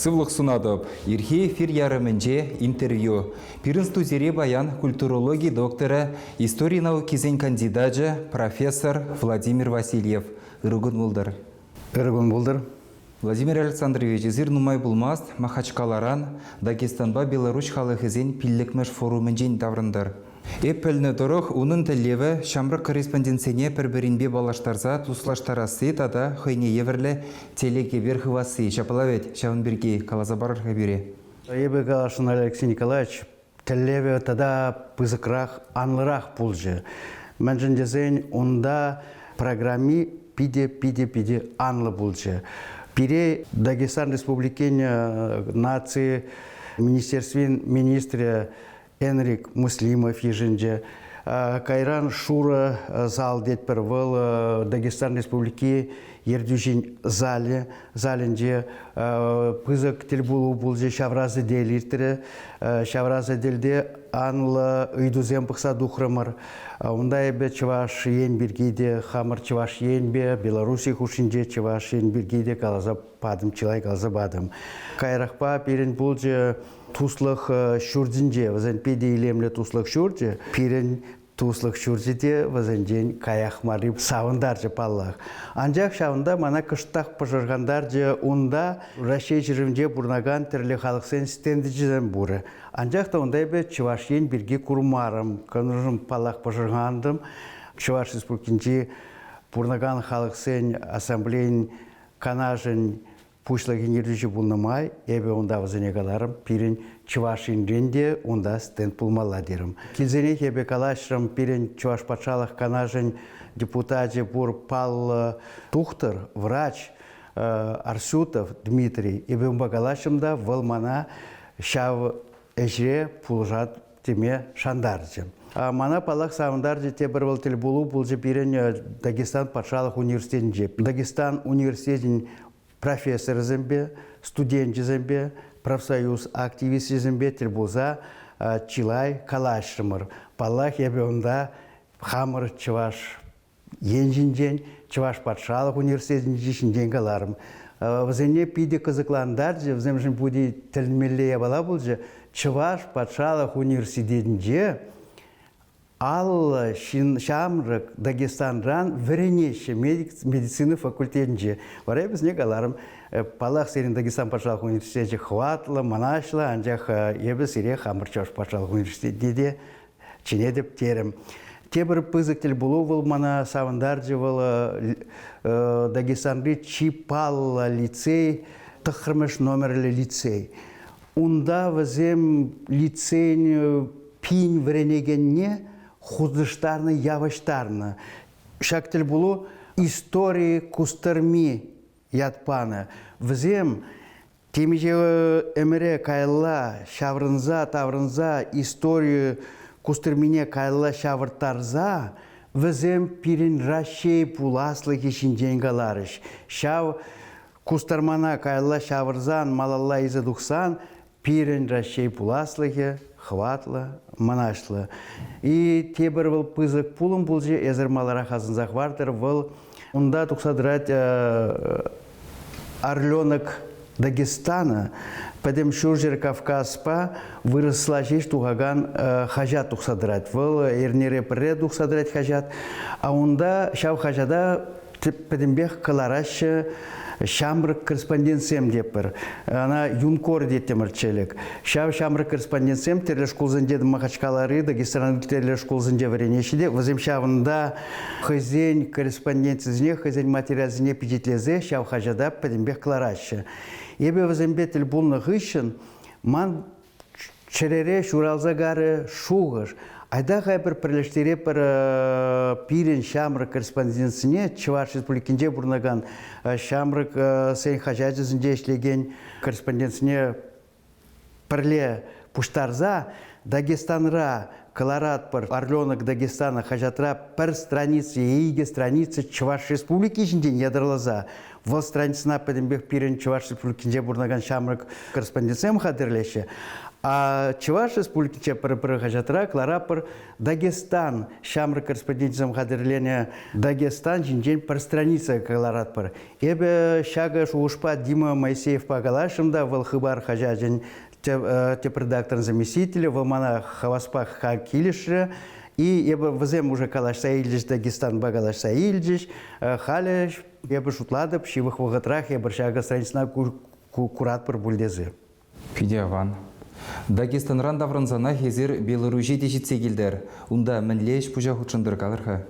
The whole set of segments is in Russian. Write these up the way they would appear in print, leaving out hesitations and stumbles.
Сывлық сунадып, ирхе эфир ярымынже интервью. Пирін студире баян культурологи докторы, история наукизен кандидатжы профессор Владимир Васильев. Иргун булдыр. Иргун булдыр. Владимир Александрович, зир нумай булмаст, Махачкаларан, Дагестанба Беларусь халыхызен пиллікмеш форумынжен даврындар. Эппелні дұрық, оның тілеві шамрық корреспонденцияне бір-бірінбе балаштарза туслаштарасы тада хойне еверлі телеке верхывасы. Шапалавет, шавынберге калаза барырға бере. Ебе Галашин Алексей Николаевич, тілеві тада пызықрақ, анлырақ бұлжы. Мәнжін дезен, онда программи пиде анлы бұлжы. Пире Дагестан Республикен нации министерствен министрі Энрик Муслимов ежінже. Кайран Шура зал детпір выл Дагестан Республики ердюжин залінде пызық тіл болу бұлже шавразы деліртірі. Шавразы делде анлы үйдузен бұқса дұқырымыр. Онда әбе чываш ен бергейде, хамыр чываш ен бе, Беларуси хушинже чываш ен бергейде калаза падым, чилай калаза бадым. Кайрақпа перен бұлже туслық шүрдінже, вазен педе илемлі туслық шүрдже, перен туслық шүрдеде вазенден каяқ марып савындаржы паллақ. Анжақ шауында мана кыштақ пыжырғандаржы онда Рашей жырымже бұрнаған түрлі халықсен стенді жызен бұры. Анжақта онда бе Чывашен бірге күрмарым, қанырым палақ пыжырғандым. Чываш республикинже бұрнаған халықсен ассамблейн канажын пушлығын ердіші бұлнымай, әбе онда вазене қаларым, пирен Чывашин ренде онда стенд пулмала дерім. Келзенек әбе калашырым пирен Чываш патшалық канажын депутаты бұр пал тухтыр, врач Арсютов Дмитрий, әбе онба калашымда выл мана шав әжре пулжат теме шандаржы. Мана палақ савындаржы те бір выл тіл болу, бұл же пирен Дагестан патшалық университетінде. Дагестан университетін профессор зімбе, студент зімбе, профсоюз активист зімбе тілбуза чилай калашырмыр. Паллах ебе онда хамыр Чываш енжінден, Чываш патшалық университетін жешінден қаларым. Візіне пиде қызықландар же, віземжін бұды тілмелле бала бұл же, Чываш патшалық университетін же, ал шамрық Дагестанран віренеші медицины факультетінже. Варай бізне қаларым, палақ серін Дагестан патшалық университеті хватлы, манашлы, анжақ ебі сере хамыр Чываш патшалық университетіне де чене деп терім. Тебір пызық тіл болу бұл мана савындар же бұл Дагестанры Чипал лицей, тұқырмыш номерлі лицей. Онда візем лицейн пин віренегенне худыштарны, явыштарны. Шак тіл болу истории кустарми ятпаны. Візем темеже әміре кайла шаврынза, таврынза историю кустармине кайла шавыртарза, візем пирин Рашей пуласлы кешінден қаларыш. Шав кустармана кайла шавырзан, малалла иза дұқсан, пирин Рашей пуласлы хватлы, манашлы. И тебір бұл пызық пулым бұл же әзірмалара қазынзақ вардыр. Бұл онда тұқсадырат орленок Дагестана, падем шуржер Кавказпа вырысла жеш туғаган хажат тұқсадырат. Бұл ернере пірре тұқсадырат хажат. А онда шау хажада падембех каларашы шамрық корреспонденциям депір. Ана юнкор детемір челік. Шамрық корреспонденциям терлі школзінде Махачкалары, Дагестанның терлі школзінде варенешіде. Візім шавында хызен корреспонденцизіне, хызен материалзіне педетлезе, шав хажада падембех кларашы. Ебе візімбе тіл бұлны ғышын, ман черере шуралзагары шуғыш. Айда ғайбір бірліштері бір пирен шамрық корреспонденцияне Чываш республикінде бұрнаған шамрық сен хажаджызінде ішлеген корреспонденцияне бірле пуштарза Дагестанра Колорад пар Орленок Дагестана хажатра пер страницы eiге страницы Чуваш Республики içinde ядырлаза. Вол страницына педембек пирен Чуваш Республикинде бурнаган шамрак корреспонденциям хадырлеше. А Чуваш Республикинде пер хажатра Кларапар Дагестан шамрак корреспонденциям хадырлене Дагестан içinde пер страница Колорад пар. Эбе шага шушпа Дима Моисеев пагалашымда вол хыбар хажажен теп редактор заместителя, вамана хаваспах хакилише, и я бы возем уже калаш саильдиш Дагестан багалаш саильдиш, халеш, я бы шутлада пшивых вагатрах, я бы шага страницна курат пар бульдезе. Пидиаван. Дагестанран давранзана хезер Белорусия дешитсе келдер. Унда мінлеш пужа хучындыр калырха.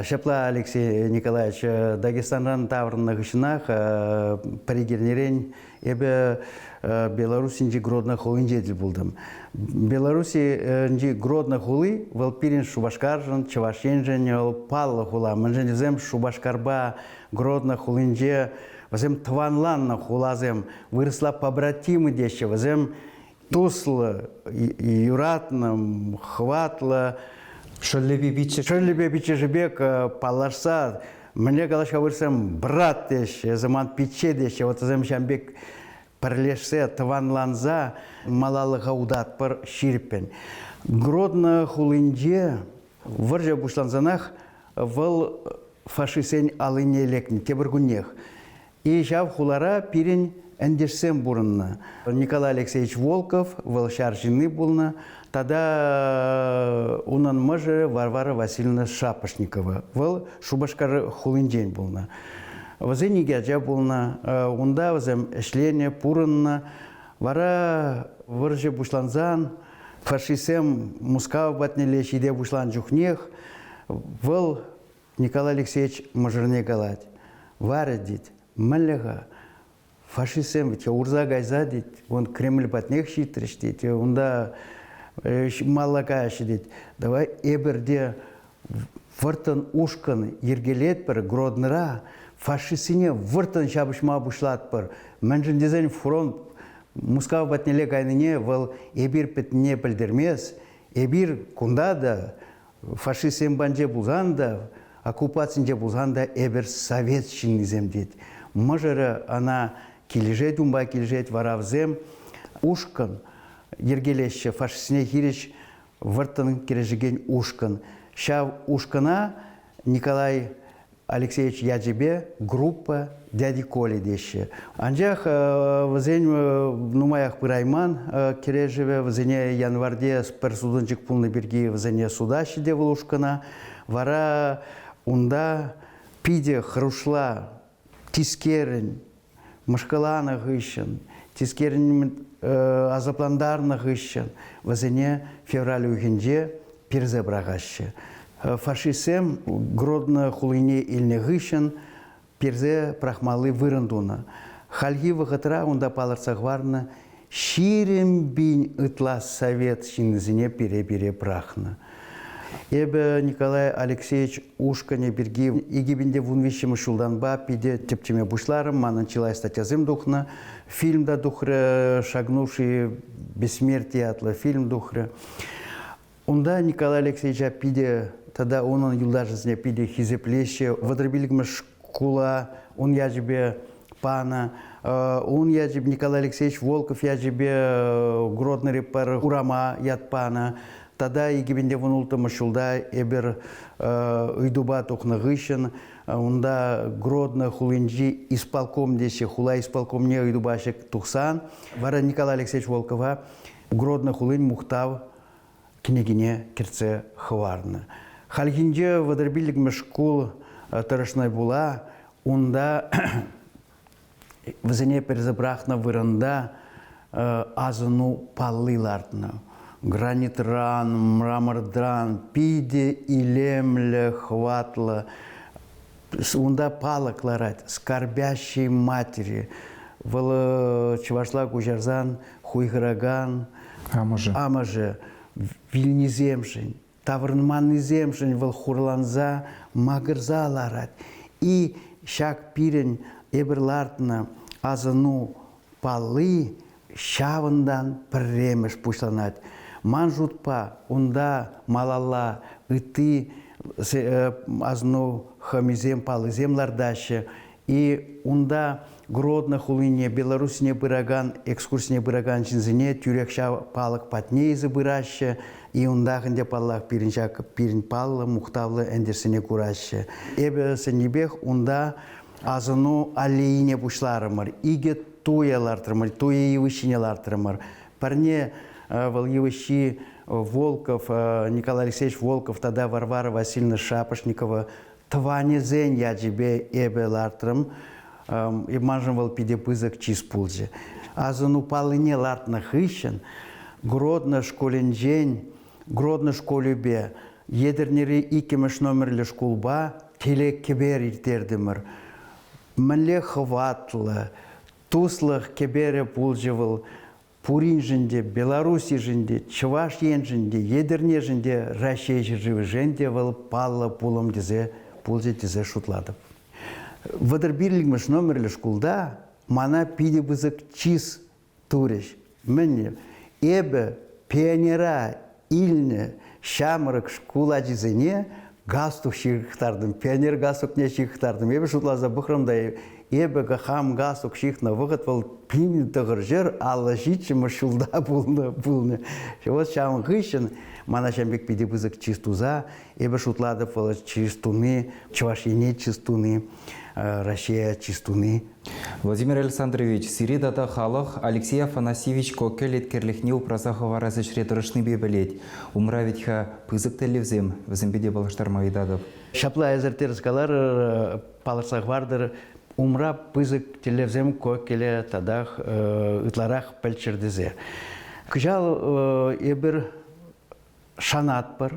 Шапла Алексей Николаевич, Дагестанран таврын гышынах, паригернерен, эбе Беларусинде Гродно хулынжеділ болдым. Беларусинде Гродно хулы, валпирин Шубашкаржын, Чавашенжен, паллы хула. Мэнженезем Шубашкарба Гродно хулынже, вазем тванланна хулазем, выросла побратимы деще, вазем туслы, юратным, хватлы, Шөллебе биче жібек паларса, мне галашка вырсам брат деще, заман пиче деще, вот азем шамбек перлешсе тванланза малалы гаудат пар ширпен. Гродно хулынже вырже бушланзанах выл фашисен алыне лекни, тебіргунех. И жав хулара пирен эндешсем бурынна. Николай Алексеевич Волков выл шаржины булна, тогда унан мыжы Варвара Васильевна Шапошникова. Выл Шубашкар хулынжен булна. Вазе нигяджа булна, унда вазем эшлене пурынна, вара вырже бушланзан, фашисем мускав батнелеш, иде бушлан жухнех, выл Николай Алексеевич мыжырне галать. Вара дит, мэллега, фашисем, ведь урза гайза дит, он Кремль батнех щитрыш дит, унда малака дит, давай эберде выртын ушкан ергелет пір Гродныра, фашисине выртын шабышма бушлат пір. Мәнжін дезен фронт мускав батнеле кайныне выл эбир петне білдермес, эбир кундада фашисем банже булзанда, оккупациянде булзанда эбир советшин земдет. Мыжыры ана кележет, умба кележет варавзем, ушкан ергелеші фашисине хиреш выртын кережеген ушкан. Шав ушкана Николай Алексеевич Яджебе группа дяди Коли деші. Анжақ вазен нумаях пырайман кережеве, вазене январде персудынчик пулны берги вазене суда шиде ушкана. Вара унда пиде хрушла тискерін, мышкалана гыщен, тискерін азапландарна гыщен, вазене февраль уйгенде пирзе брагаща. Фашисем Гродно хулыне илне гыщен, пирзе прахмалы вырындуна. Хальги вахатра унда паларцах варна, ширем бин ытла совет шинзине пере-пере прахна. Эбе Николай Алексеевич ушкане берги игибинде вунвищемы шулданба пиде тепчеме бушларым, мананчилай статязым духна, фильм да духры, шагнувший бессмертие атла фильм духры. Унда Николай Алексеевич пиде, тогда он юлдажызне пиде хизеплеще, водробилигме шкула, он яжебе пана, он яжебе Николай Алексеевич Волков яжебе Гродный пар урама яд пана. Тогда егибенде вунултымы шулда эбер ыйдуба тухна гыщен, унда Гродно хулинжи исполком десе, хула исполкомне ыйдубашек тухсан. Вара Николай Алексеевич Волкова Гродно хулин мухтав княгине керце хварна. Хальгинже водорбилик мешкул тарашнай була, унда вазене перезабрахна выранда азыну паллылартна. Гранитран, мрамордран, пиде и лемле хватла, унда пала кларать, скорбящей матери, вала чувашла кужарзан, хуйграган, амаже, вильниземшень, таврнманный земшень, вал хурланза, магырза ларать. И шак пирень эберлартна азану палы, шавындан пірремеш пушланат. Ман жутпа, онда малала, ыты, азну хамизем, палызем лардашы. И онда Гродно хулине, Беларусине быраган, экскурсине быраган чинзине, тюрекша палык патне изы бырашы. И онда хынде паллах пирин паллы, мухтавлы эндерсине курашы. Эбе сенебех онда азыну алейне пушларымыр. Иге туялартырмыр, туя евышинелартырмыр. Парне вал евыши Волков, Николай Алексеевич Волков, тогда Варвара Васильевна Шапошникова, тване зень я тебе эбе лартрым, и мажем вал пиде пызык чиз пулжи. Азыну палыне лартна хыщен, Гродно школенжень, Гродно школюбе, едернери икемеш номерлі шкулба, теле кебер иртердімір. Мінле хватлы, туслых кебере пулжывыл, Пурин жінде, Беларуси жінде, Чуваш ен жінде, едерне жінде, Россия живы жінде выл паллы пулым дезе, пулже дезе шутлады. Вадыр бирлігмеш номерлі шкулда, мана пиде бізік чиз туреш. Міне, эбі пионера илні шамырық шкула жезіне гастук шиғықтардым, пионер гастук не шиғықтардым. Эбі шутлаза бұқырымда эбі хам гастук шиғытна вғыт выл пин тұғыр жыр, алла житшімі шулда бұлны. Вот шамын ғышын, мана шамбек пиде бізік чиз туза, эбі шутлады выл чиз туны, Чувашине чиз туны. Россия чистуны. Владимир Александрович, сиридата халық Алексей Афанасьевич Кокел еткерліхне упразахова разышретырышны бебелет. Умравитха пызык телевзем, візімбеде балыштар майдадов. Шапла әзіртерскалар палырсақ вардыр, умра пызык телевзем Кокеле тадах ытларақ пәлчірдізе. Күжал ебір шанат бар,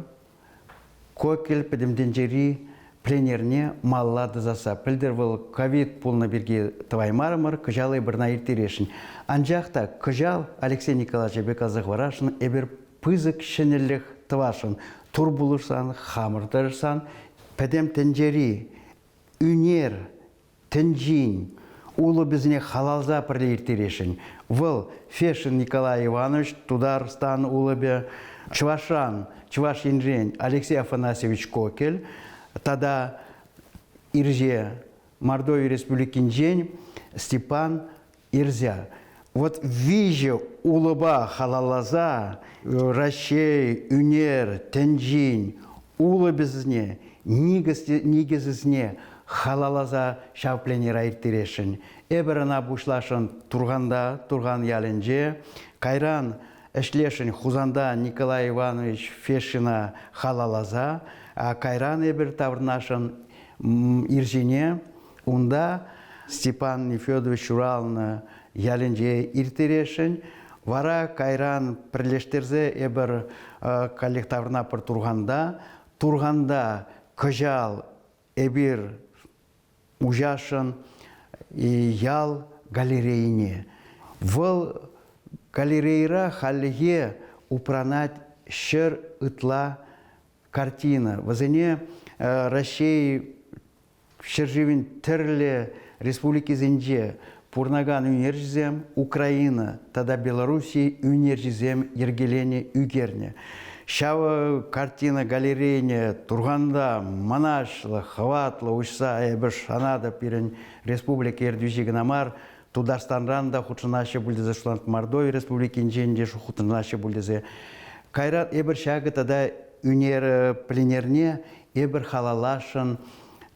Кокел пәдімденжері пленерне маллады заса. Пілдер бұл ковид пулна берге тваймарымыр, күжалы бірна ертерешін. Анжақта күжал Алексей Николаевич беказық варашын, әбір пызык шенелік твашын. Тур бұлырсан, хамырдырсан, пәдем тенжери, үнер, тенжин, улы бізіне халалза пірлі ертерешін. Выл Фешин Николай Иванович, Тударстан улы бе, Чувашан, Чуваш Инжень, Алексей Афанасьевич Кокель, тогда Ирзе, Мордовия Республикинжень, Степан Ирзя. Вот вижу улыба халалаза, Рощей, Үнер, Тенжин, улы безіне, нигезізіне халалаза шавпленера иртірешін. Эбіріна бұшлашын Турган ялінже, Кайран әшлешін Хузанда Николай Иванович Фешина халалаза, а Кайран эбір таврнашын Иржине, унда Степан Нефедович Уралны ялінже иртірешін, вара Кайран пірлештерзе эбір коллектаврна пір Турганда күжал эбір ужашын ял галерейне. Выл галерейра халлиге упранать шыр ытла картина. Вазыне Россия шырживин тірлі республики зенже Пурнаган үнержізем, Украина, тогда Белоруссия үнержізем ергелене үгерне. Шава картина галерейне Турганда, Манашлы, Хватлы, Ушса, Эбіш, Анада, Пирен, Республика Ердвижигнамар, Тударстанранда, Хутшынашы бүлдезе Шулант Мордовия Республики Инженде, Хутшынашы бүлдезе. Кайрат Эбір шағы тогда үнер пленерне, Эбір халалашын,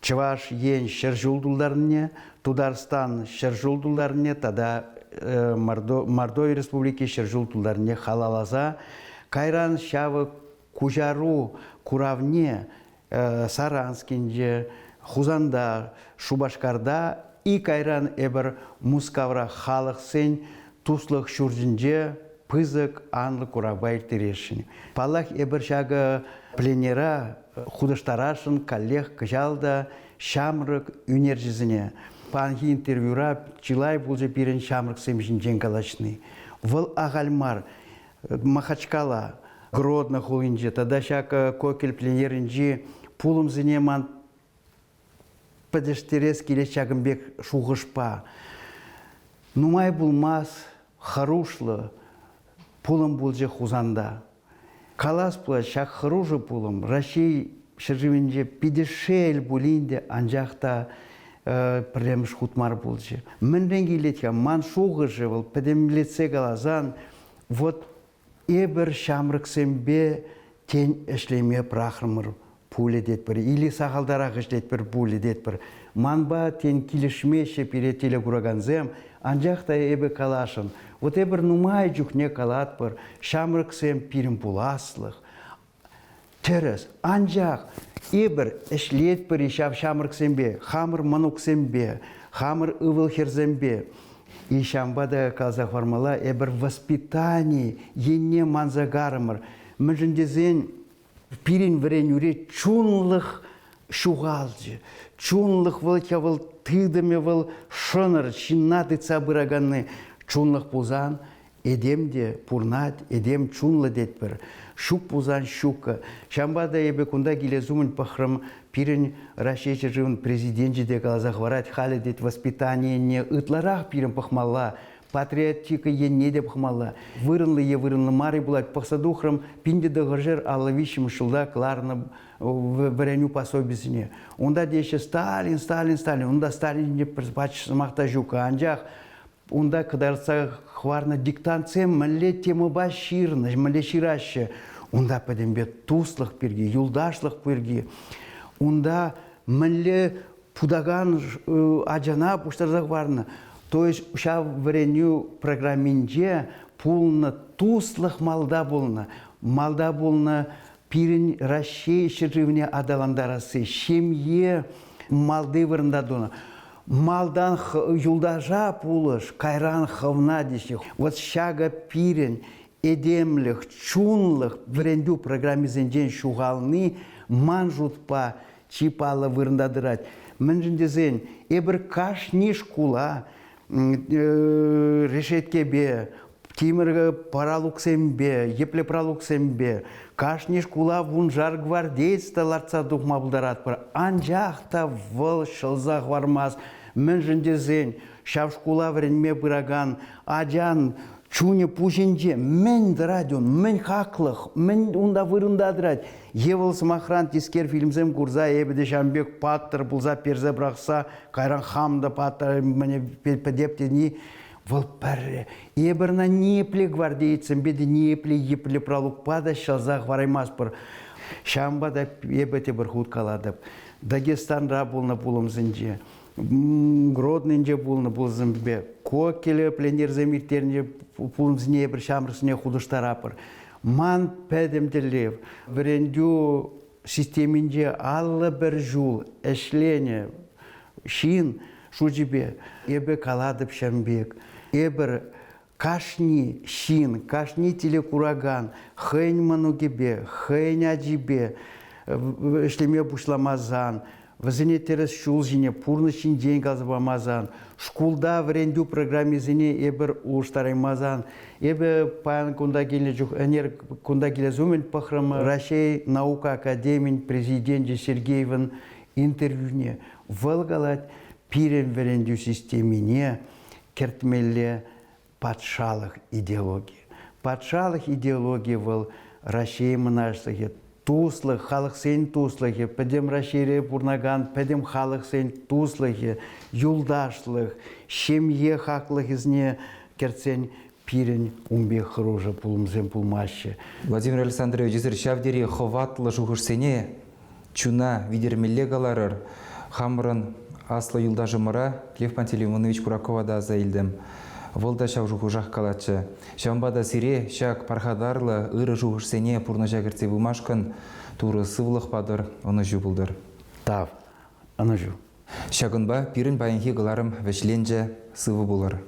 Чуваш ен шыржулдуларыне, Тударстан шыржулдуларыне, тогда Мордовия Республики шыржулдуларыне халалаза. Кайран шавы кужару куравне Саранскинже, Хузанда, Шубашкарда и Кайран эбір мускавра халық сен туслық шуржинже пызык анлы курабай терешін. Палах эбір шағы пленера худыштарашын коллег кыжалда шамрык үнержізіне. Панхи интервьюра чилай бұлжы пирен шамрык сэмжін женгалачны. Выл ағальмар Махачкала, Гродно хулинже, тогда шака Кокель пленеринже пулым зінеман падештерес келе шагымбек шуғышпа. Нумай булмас хорошлы пулым булжы хузанда. Каласпла шак хорошы пулым. Россия шыржывенже пидешел булинде анжақта пірлеміш хутмар булжы. Мен ренгилетке ман шуғыжы был, педемлетсе галазан, вот эбір шамрыксембе тен эшлеме прахрымыр пуле детпір, или сағалдарақ эшлетпір пуле детпір. Манба тен килешмеше перетеле кураганзем, анжақта эбі калашын. Вот эбір нумай жүхне калатпыр, шамрыксем пирім пуласлық. Терес, анжақ, эбір эшлетпір ишав шамрыксембе, хамыр мануксембе, хамыр ывылхерзембе. И шамбада казах вармала эбір воспитание, енне манзагарымыр. Мүжіндезен пирин варен юре чунлых шугалжы, чунлых вылтя выл тыдыме выл шыныр, шиннаты цабыраганны чунлых пузан, эдемде пурнат, эдем чунлы детпір. Шук пузан шука. Шамбада ебе кунда гилезумын пахрам пирин рашече живын президентче де казах варать хали дет воспитание не ытларах пирин пахмала. Патриотика не деп хмала. Вырынлы мари булать пахсадухрам пинде дагажер алавищем шулда кларна вареню пособисне. Онда деше Сталин. Онда Сталин не бач махта жука анжах. Онда кадарца хварна диктанцем мале тема баширна, мале шираще. Онда падембе туслых перги, юлдашлых перги. Онда мале пудаган аджана пуштарзах варна. То есть, уша вареню программинже пулна туслых малда булна пирин Россия шыржывне адаландарасы, семье малды вырында дона. Малдан юлдажа пулыш, кайран хавна деші. Вот шага пирин, эдемлых, чунлых вареню программизенден шугалны манжутпа чипала вырында дырать. Менжіндезен, эбір кашни шкула, решеткебе, тиміргі паралуксембе, епле паралуксембе, кашнеш кула вунжар гвардейста ларца духма бұлдарат бір. Анжақта выл шылзақ вармаз, мен жіндезен, шав шкула вренме бұраган, аджан, чуне пушинже, мен дырадион, мен хақлық, мен унда вырында дырад. Евыл смахран тискер фильмзем курза, ебеде шамбек паттыр, бұлза перзе брақса, кайран хамда паттыр, мне педептені, выл пәрі. Ебірна непле гвардейцем, беді непле епле пралукпада, шалзақ вараймас бір. Шамбада ебете бір худ каладып. Дагестанра болна бұлымзынже. Гроднынже болна бұлзымбе. Кокеле пленерземиртерне пулымзіне бір шамрысыне худыштарапыр. Ман пәдемділев. Врендю системинже аллы бір жул, әшлене, шин, шуджибе. Ебе каладып шамбек. Ебір кашни шин, кашни телекураган, хэнь манугебе, хэнь аджибе, эшлеме бушламазан, вазыне терес шулжине, пурнышин день газбамазан, шкулда врендю программизине ебір уштараймазан, ебе паян кунда келе жух, энер кунда келе зумен пахрам Россия наука академин президенте Сергеевын интервьюне вылгалать пирен врендю системине кертмелле патшалық идеология. Патшалық идеология был Россия мнашсыге, туслых, халық сен туслыге, пәдем Россия пурнаган, пәдем халық сен туслыге, юлдашлых, шемье хақлых изне керцен пирен умбе хружа пулмзем пулмаще. Владимир Александрович, жезір шавдері ховатлы жуғышсене, чуна видермеллегаларыр, хамырын аслы юлдажы мұра, Лев Пантелеймонович Куракова да заилдім. Волда шау жуғыжақ калатшы. Шамбада сире, шак пархадарлы, ыры жуғышсене пурна жагырце бұмашқын, туры сывлық падыр, оны жу бұлдыр. Тав, оны жу. Шагынба пирін байынхи ғыларым вәшленже сывы бұлыр.